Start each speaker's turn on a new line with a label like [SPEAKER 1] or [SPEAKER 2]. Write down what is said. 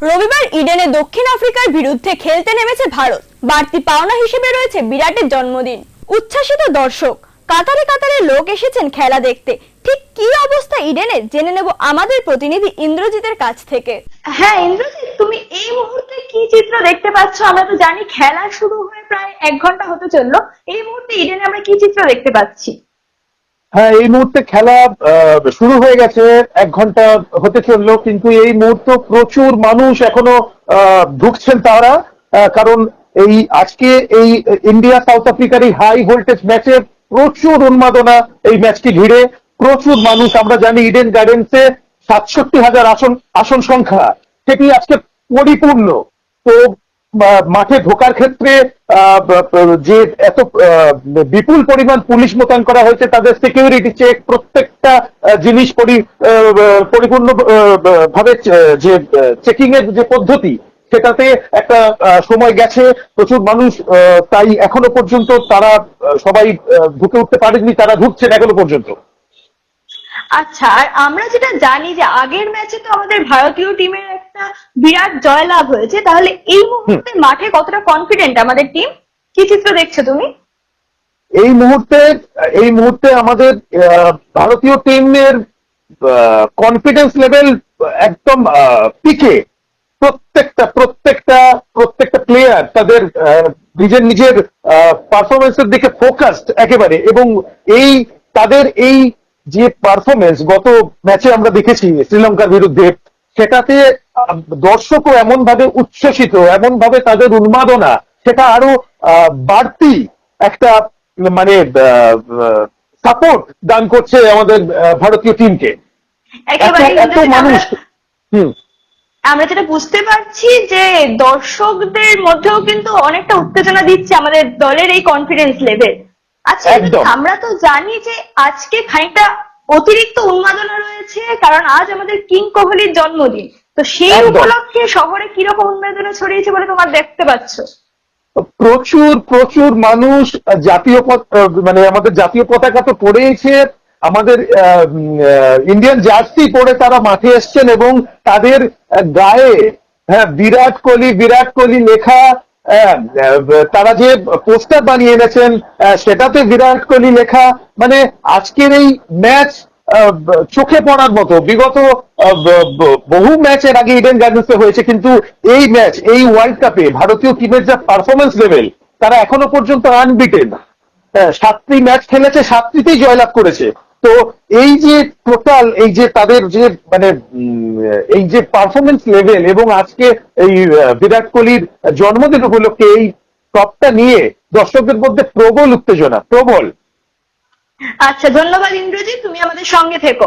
[SPEAKER 1] রবিবার ইডেনে দক্ষিণ আফ্রিকার বিরুদ্ধে খেলতে নেমেছে ভারত। বাড়তি পাওনা হিসেবে রয়েছে বিরাটের জন্মদিন। উচ্ছ্বাসিত দর্শক, কাতারে কাতারে লোক এসেছেন খেলা দেখতে। ঠিক কি অবস্থা ইডেনে জেনে নেব আমাদের প্রতিনিধি ইন্দ্রজিতের কাছ থেকে।
[SPEAKER 2] হ্যাঁ ইন্দ্রজিৎ, তুমি এই মুহূর্তে কি চিত্র দেখতে পাচ্ছ? আমরা তো জানি খেলা শুরু হয়ে প্রায় 1 ঘন্টা হতে চললো। এই মুহূর্তে ইডেনে আমরা কি চিত্র দেখতে পাচ্ছি?
[SPEAKER 3] হ্যাঁ, এই মুহূর্তে খেলা শুরু হয়ে গেছে, 1 ঘন্টা হতে চললো, কিন্তু এই মুহূর্তে প্রচুর মানুষ এখনো ঢুকছেন তারা। কারণ এই আজকে এই ইন্ডিয়া সাউথ আফ্রিকার এই হাই ভোল্টেজ ম্যাচে প্রচুর উন্মাদনা এই ম্যাচকে ঘিরে। প্রচুর মানুষ, আমরা জানি ইডেন গার্ডেন্সে 67,000 আসন সংখ্যা, সেটি আজকে পরিপূর্ণ। তো মাঠে ঢোকার ক্ষেত্রে যে এত বিপুল পরিমাণ পুলিশ মোতায়েন করা হয়েছে, তাদের সিকিউরিটি চেক, প্রত্যেকটা জিনিস পরিপূর্ণ ভাবে যে চেকিং এর যে পদ্ধতি, সেটাতে একটা সময় গেছে। প্রচুর মানুষ, তাই এখনো পর্যন্ত তারা সবাই ঢুকে উঠতে পারেননি, তারা ঢুকছেন এখনো পর্যন্ত।
[SPEAKER 2] আচ্ছা, আর আমরা যেটা জানি যে আগের ম্যাচে তো আমাদের ভারতীয় টিমের একটা বিরাট জয়লাভ হয়েছে, তাহলে এই মুহূর্তে মাঠে কতটা কনফিডেন্ট আমাদের টিম? কি চিত্র দেখছো তুমি?
[SPEAKER 3] এই মুহূর্তে আমাদের ভারতীয় টিমের কনফিডেন্স লেভেল একদম পিকে। প্রত্যেকটা প্লেয়ার তাদের নিজের পারফরমেন্সের দিকে ফোকাসড একেবারে। এবং তাদের এই যে পারফরমেন্স গত ম্যাচে আমরা দেখেছি শ্রীলঙ্কার বিরুদ্ধে, সেটাতে দর্শকও এমন ভাবে উচ্ছ্বসিত, এমন ভাবে তাদের উন্মাদনা, সেটা আরো বাড়তি একটা মানে সাপোর্ট দান করছে আমাদের ভারতীয় টিমকে।
[SPEAKER 2] একেবারে
[SPEAKER 3] এত মানুষ।
[SPEAKER 2] আমরা যেটা বুঝতে পারছি যে দর্শকদের মধ্যেও কিন্তু অনেকটা উত্তেজনা দিচ্ছে আমাদের দলের এই কনফিডেন্স লেভেল। আচ্ছা, আমরা তো জানি যে আজকে খানিকটা অতিরিক্ত উন্মাদনা রয়েছে, কারণ আজ আমাদের কিং কোহলির জন্মদিন। তো সেই উপলক্ষে শহরে কিরকম উন্মাদনা ছড়িয়েছে বলে তোমার দেখতে পাচ্ছ?
[SPEAKER 3] প্রচুর মানুষ মানে আমাদের জাতীয় পতাকা তো পড়েইছে, আমাদের ইন্ডিয়ান জার্সি পরে তারা মাঠে এসছেন, এবং তাদের গায়ে বিরাট কোহলি লেখা। তারা যে পোস্টার বানিয়ে এনেছেন, সেটাতে বিরাট কোহলি লেখা। মানে আজকের এই ম্যাচ চোখে পড়ার মতো। বিগত বহু ম্যাচের আগে ইডেন গার্ডেন্সে হয়েছে, কিন্তু এই ম্যাচ, এই ওয়ার্ল্ড কাপে ভারতীয় টিমের যা পারফরমেন্স লেভেল, তারা এখনো পর্যন্ত আনবিটেন। 7টি ম্যাচ খেলেছে, 7টিতেই জয়লাভ করেছে। তো এই যে টোটাল, এই যে তাদের যে মানে এই যে পারফরমেন্স লেভেল, এবং আজকে এই বিরাট কোহলির জন্মদিন উপলক্ষে এই টপটা নিয়ে দর্শকদের মধ্যে প্রবল উত্তেজনা, প্রবল।
[SPEAKER 2] আচ্ছা, ধন্যবাদ ইন্দ্রজিৎ, তুমি আমাদের সঙ্গে থেকো।